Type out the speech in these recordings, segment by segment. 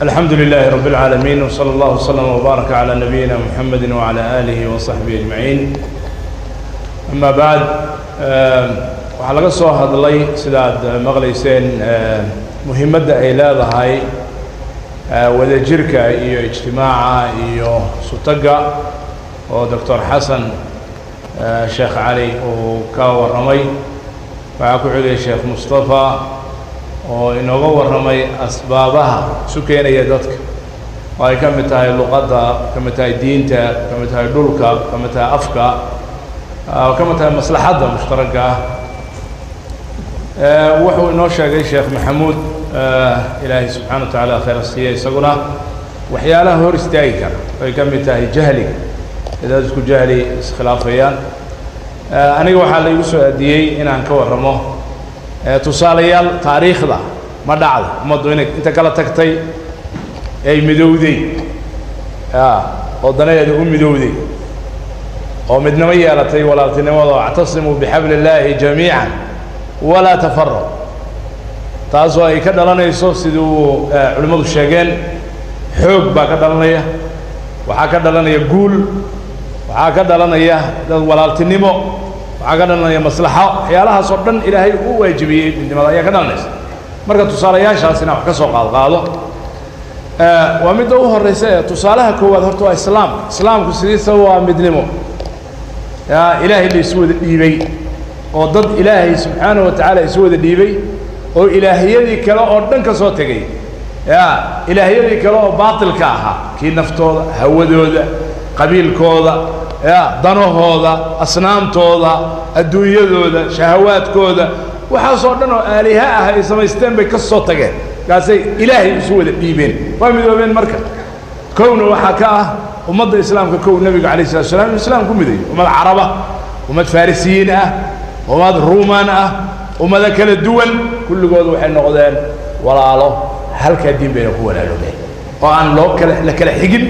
الحمد لله رب العالمين وصلى الله وسلم وبارك على نبينا محمد وعلى آله وصحبه أجمعين. أما بعد waxaa laga soo hadlay sidaad maqlayseen muhiimadda ay leedahay wadajirka iyo ijtimaaca iyo sutaga oo Dr. Xasan Sheekh Ali uu ka waramay waxa ku xigay Sheekh Mustafa oo inooga waramay asbaabaha sukeenaya dadka oo ay ka mid tahay luqadda ka mid tahay diinta ka mid tahay dhulka ka mid tahay afka ka mid tahay maslaxadda mushtaraka wuxuu inoo sheegay Sheekh Maxamuud ilaahay subxaanahu wa ta'aala khayr siiyo isaguna waxyaalaha hor istaagi kara ay ka mid tahay jahliga idaa isku jahli iskhilaafayaan aniga waxaa la igu soo aadiyey inaan ka warramo tusaalayaal taariikhda ma dhacdo ummaddu inay inta kala tagtay ay midowday oo danadeeda u midowday oo midnimo yeelatay walaaltinimada wactasimuu bixablillaahi jamiican walaa tafarraqu taasoo ay ka dhalanayso siduu culimmadu sheegeen xoog baa ka dhalanaya waxaa ka dhalanaya guul waxaa ka dhalanaya dad walaaltinimo waxaa ka dhalanaya maslaxo waxyaalahaas oo dhan ilaahay u waajibiyey midnimada ayaa ka dhalanaysa marka tusaalayaashaas inaan wax ka soo qaado waa midda u horreysa ee tusaalaha koowaad horta waa islaamku sidiisa waa midnimo ilaahay la isu wada dhiibay oo dad ilaahay subxaanahu wa tacaala isu wada dhiibay oo ilaahiyadii kale oo dhan ka soo tegay ilaahiyadii kale oo baatilka ahaa kii naftooda hawadooda qabiilkooda danahooda asnaamtooda adduunyadooda shahawaadkooda waxaasoo dhan oo aaliha ah ay samaysteen bay ka soo tageen kaasay ilaahay isu wada dhiibeen waa midoobeen marka kowna waxaa ka ah ummadda islaamka kow nebiga calayhi salaatu wasalaam islaam ku mideeyey ummad caraba ummad farisiyiin ah ummad ruumaan ah ummada kala duwan kulligood waxay noqdeen walaalo halkaa diin bayna ku walaaloobeen oo aan la kala xigin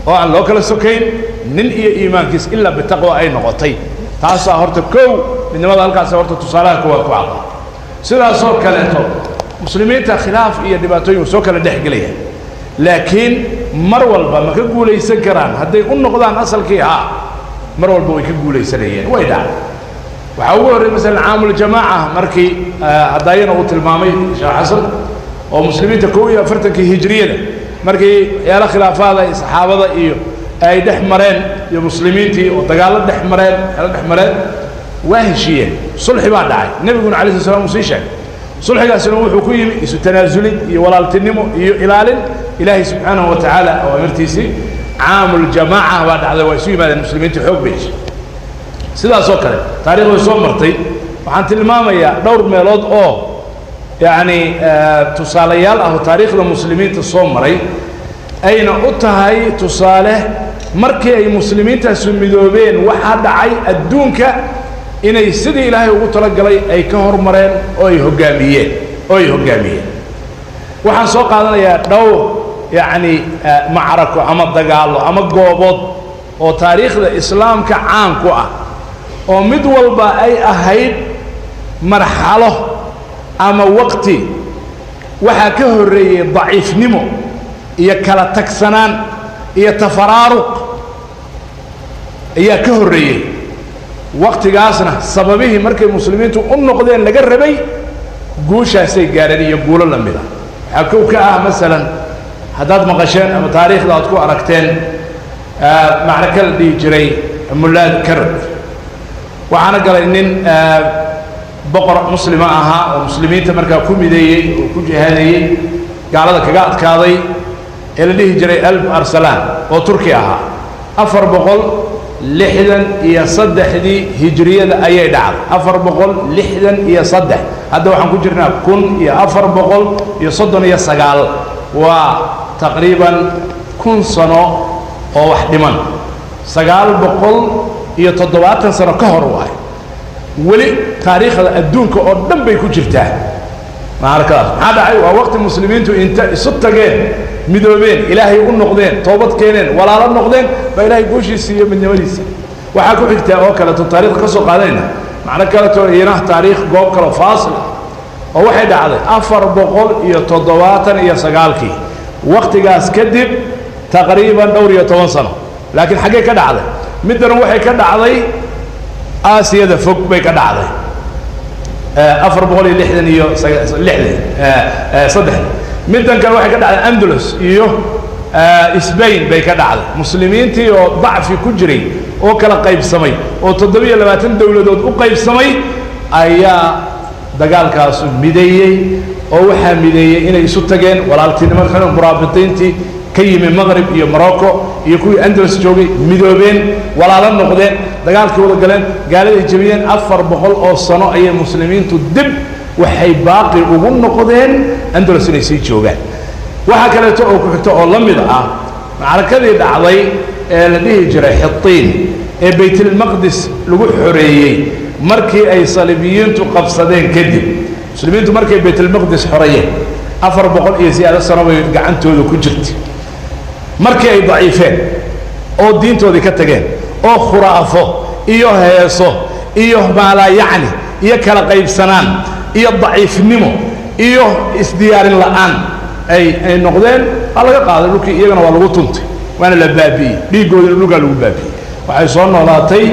oo aan loo kala sokayn nin iyo iimaankiis ilaa bitaqwa ay noqotay taasaa horta kow midnimada halkaas horta tusaalaha koowaad ku cadda sidaasoo kaleeto muslimiinta khilaaf iyo dhibaatooyin soo kala dhex gelaya laakiin mar walba ma ka guulaysan karaan hadday u noqdaan asalkii mar walba way ka guulaysanayeen way dhacday waxaa ugu horreey masalan caamul jamaaca markii hadaayana uu tilmaamay Sheekh Xasan oo muslimiinta 41 hijriyada markii waxyaala khilaafaada ay saxaabada iyo ay dhex mareen iyo muslimiintii oo dagaalo dhex mareen waa heshiiyeen sulxi baa dhacay nabiguna calayhi salaam uu sii sheegay sulxigaasina wuxuu ku yimi isu tanaasulid iyo walaaltinimo iyo ilaalin ilaahay subxaanahu wa tacaala oo amartiisii caamul jamaaca baa dhacday waa isu yimaadeen muslimiinta xoog bay heshay sidaasoo kale taariikhda soo martay waxaan tilmaamayaa dhowr meelood oo yacni tusaalayaal ah oo taariikhda muslimiinta soo maray ayna u tahay tusaale markii ay muslimiintaasu midoobeen waxaa dhacay adduunka inay sidii ilaahay ugu talagalay ay ka hormareen oo ay hoggaamiyeen waxaan soo qaadanayaa dhowr yacni macrako ama dagaallo ama goobood oo taariikhda islaamka caan ku ah oo mid walba ay ahayd marxalo ama waqti waxaa ka horreeyey daciifnimo iyo kala tagsanaan iyo tafaraaruq ayaa ka horreeyey waqtigaasna sababihii markay muslimiintu u noqdeen laga rabay guushaasay gaareen iyo guulo la mid ah waxaa kow ka ah masalan haddaad maqasheen ama taariikhda aad ku aragteen macraka la dhihi jiray mulaad karb waxaana galay nin boqor muslima ahaa oo muslimiinta markaa ku mideeyey oo ku jihaadayey gaalada kaga adkaaday ee la dhihi jiray alf arsalaan oo turki ahaa 463 hijriyada ayay dhacday 463 hadda waxaan ku jirnaa 1439 waa taqriiban 1000 sano oo wax dhiman 970 sano ka hor waay weli taariikhda adduunka oo dhan bay ku jirtaa maarkaas maxaa dhacay waa waqti muslimiintu inta isu tageen midoobeen ilaahay u noqdeen toobad keeneen walaalo noqdeen baa ilaahay guushiisa iyo midnimadiisa waxaa ku xigtaa oo kaleeto taariikhda ka soo qaadanayna macno kaleeto iyana taariikh goob kale faasil oo waxay dhacday 479 waqtigaas kadib taqriiban dhowr iyo 10 sano laakiin xagee ka dhacday middan waxay ka dhacday aasiyada fog bay ka dhacday 466 middan kale waxay ka dhacday andalus iyo Spain bay ka dhacday muslimiintii oo dacfi ku jiray oo kala qaybsamay oo 27 dawladood u qaybsamay ayaa dagaalkaas mideeyay oo waxa mideeyay inay isu tageen walaaltinimo xilin muraabitintii ka yimi Maghrib iyo Morocco iyo kuwii Andalus joogay midoobeen walaalo noqdeen dagaalkii wada galeen gaalada jabiyeen 400 oo sano ayay muslimiintu dib waxay baaqi ugu noqdeen Andalus inay sii joogaan waxa kale oo ku xigto oo lamid ah macrakadii dhacday ee la dhihi jiray Xittiin ee Baytul Maqdis lagu xoreeyay markii ay saliibiyiintu qabsadeen kadib muslimiintu markay Baytul Maqdis xoreeyeen 400 iyo siyaada sano way gacantooda ku jirtay markii ay daciifeen oo diintoodii ka tageen oo khuraafo iyo heeso iyo maala yacni iyo kala qaybsanaan iyo daciifnimo iyo isdiyaarin la'aan ay noqdeen waa laga qaaday dhulkii iyagana waa lagu tuntay waana la baabiyey dhiigoodina dhulkaa lagu baabiyey waxay soo noolaatay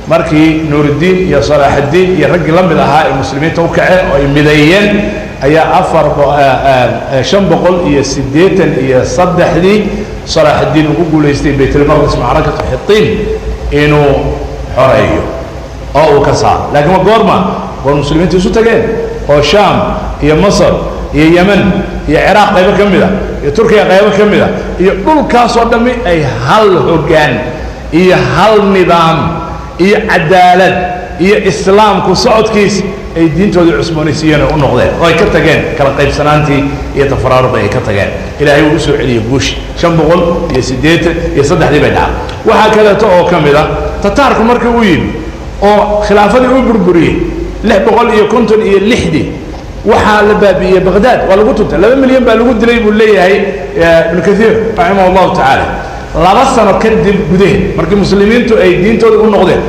markii Nuuruddin iyo Salaaxuddin iyo raggii la mid ahaa ee muslimiinta u kaceen oo ay mideeyeen ayaa 583 Salaaxuddin ugu guuleystay Baytul Maqdis macrakatu Xittiin inuu xoreeyo oo uu ka saaro laakiin goorma goor muslimiintu isu tageen oo Shaam iyo Masar iyo Yemen iyo Ciraaq qaybo ka mid ah iyo Turkiga qaybo ka mid ah iyo dhulkaas oo dhammi ay hal hoggaan iyo hal nidaam iyo cadaalad iyo islaamku socodkiis ay diintooda cusboonaysiiyeen oo u noqdeen oo ay ka tageen kala qaybsanaantii iyo tafaraaruq ay ka tageen ilaahay uu soo celiyay guush 583 bay dhacday waxa kale oo ka mid ah tataarku markii uu yimi oo khilaafadii uu burburiyay 656 waxa la baabiyay Baghdad waa lagu tuntay 2 milyan baa lagu dilay buu leeyahay ibn Kathir rahimahullah ta'ala 2 sano kadib gudaheed markii muslimiintu ay diintooda u noqdeen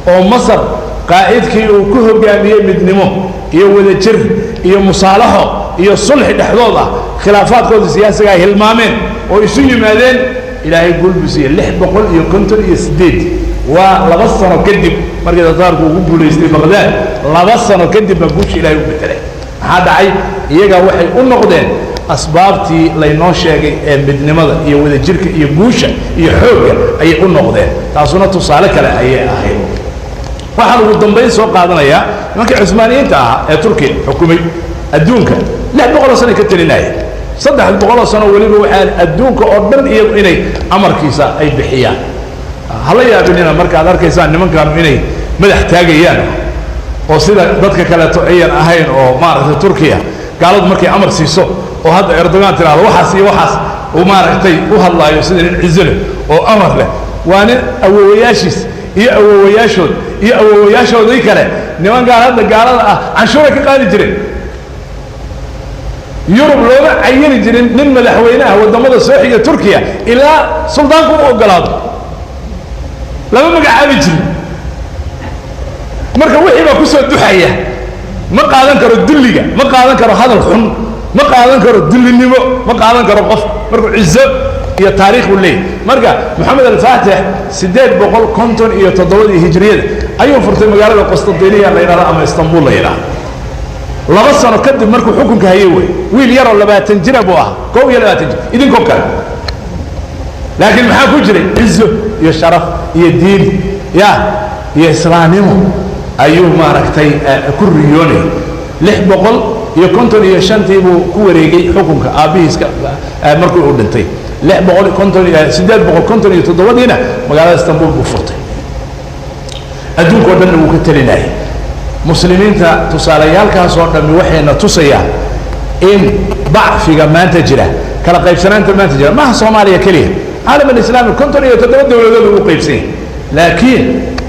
oo Masar qaa'idkii uu ku hogaamiyay midnimo iyo wadajir iyo musaalaxo iyo sulh dhexdooda khilaafaadkooda siyaasiga ay hilmaameen oo isu yimaadeen ilaahay gulbisiye 658 waa 2 sano kadib markii tataarku ugu guuleystay Baghdad 2 sano kadib baa guush ilaahay u bedelay maxaa dhacay iyaga waxay u noqdeen asbaabtii laynoo sheegay ee midnimada iyo wadajirka iyo guusha iyo xoogga ayay u noqdeen taasuna tusaale kale ayay ahayd waxaan ugu dambayn soo qaadanayaa nimankii Cusmaaniyiinta ahaa ee Turkiga xukumay adduunka 600 sano ka talinayay 300 sano waliba waxaan adduunka oo dhan iyagu inay amarkiisa ay bixiyaan hala yaabinina marka aad arkaysaan nimankan inay madax taagayaan oo sida dadka kale ayaan ahayn oo maaragtay Turkiga gaaladu markay amar siiso oo hadda Erdogan tiraado waxaas iyo waxaas oo maaragtay u hadlaayo sida nin cizle oo amar leh waa nin awoowayaashiis iyo awoowayaashoodii kale niman gaalada ah canshuura ka qaadi jireen Yurub looga cayini jirin nin madaxweynaha wadamada soo xiga Turkiga ilaa suldaanku u ogolaado lama magacaabi jirin marka wixii baa ku soo duxaya ma qaadan karo dulliga ma qaadan karo hadal xun ma qaadan karo dullinimo ma qaadan karo qof marka cizo iyo taariikh uu leeyahay marka Maxamed al-Faatix 857 hijriyada ayuu furtay magaalada Qustantiniya la yiraahdo ama Istanbul la yiraahdo 2 sano kadib markuu xukunka hayay wiil yar oo 20 jir buu ah 21 jir idinko kale laakiin maxaa ku jiray cizo iyo sharaf iyo diin iyo islaamnimo ayuu maaragtay ku riyoonay 655 buu ku wareegay xukunka aabihiiska markuu u dhintay 657 magaalada Istanbul buu furtay adduunka oo dhan uu ka talinayay muslimiinta tusaalayaalkaas oo dhan waxayna tusayaan in dacfiga maanta jira kala qaybsanaanta maanta jira ma Soomaaliya kaliya caalam islaami 57 dawladood uu qaybsan laakiin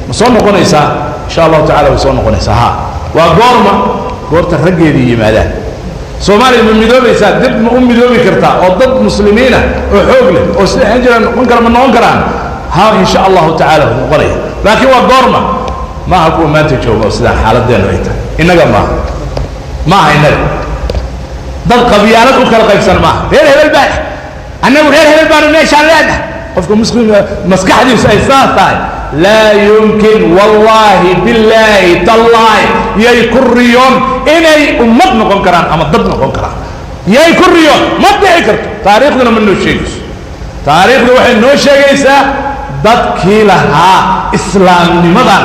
ma soo noqonaysaa insha Allah ta'ala way soo noqonaysaa waa goorta raggeedii yimaadaan Soomaaliya ma midoobaysaa dib ma u midoobi kartaa oo dad muslimiina oo xoog leh oo sida aan jiraan ma noqon karaan insha Allah ta'ala noqonaya laakiin waa goorma ما هو ما تجوبه سيدا حالة دين ويتا إنك ما هي نبي ضد قبيلات وكلا قيسان ما هي الباح أنا غير هذا البارو ماشي على هذا قفكم مسكح دي سايساتا لا يمكن والله بالله تالله يكر يوم إني أمت نقول كران أما ضد نقول كران يكر يوم ما تذكر تاريخنا منه شيء تاريخنا واحد نو شيء إيسا ضد كيلها إسلام لماذا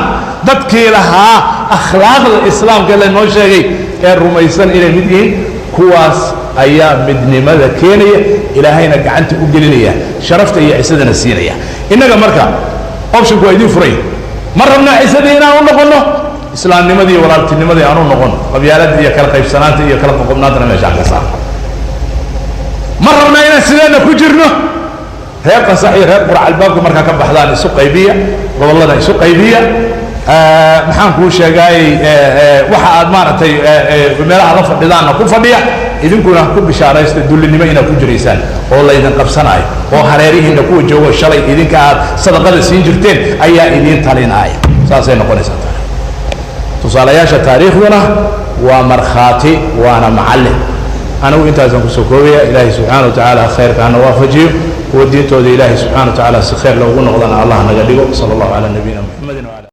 ضد كيلها أخلاق الإسلام كلا نو شيء الرميسان إلى مدين كواس أيام مدني ماذا كينية إلى هنا قعنت أقلنية شرفت هي عسدنا السينية إنك مركا أوبشن كويدين فري مرة من عسدنا ونقولنا إسلام نمدي ولا تنمدي أنا نقولنا قبيلات هي كلا قيف سنات هي كلا قبناتنا مشاعر صار مرة من عسدنا كجرنا هيك صحيح هيك برع الباب مركا كم بحضان سوق قيبية والله ده سوق قيبية محن كوشة جاي واحد مارتي بمرة رفع بدانا كوفدية إذن كنا كوب بشارة يستدل لنا هنا كوجريسان والله إذن قبسنا وحريريه إن كوج جوا الشري إذن كعاد صدقة السنجرتين أيها إذن تالين آية ساسين نقول ساتر تصال ياش تاريخنا ومرخاتي وأنا معلم أنا وأنت أزم كسوكوية إلهي سبحانه وتعالى خير كان وافجيه ودين تود إلهي سبحانه وتعالى خير لو قلنا الله نقدره صلى الله على نبينا محمد وعلى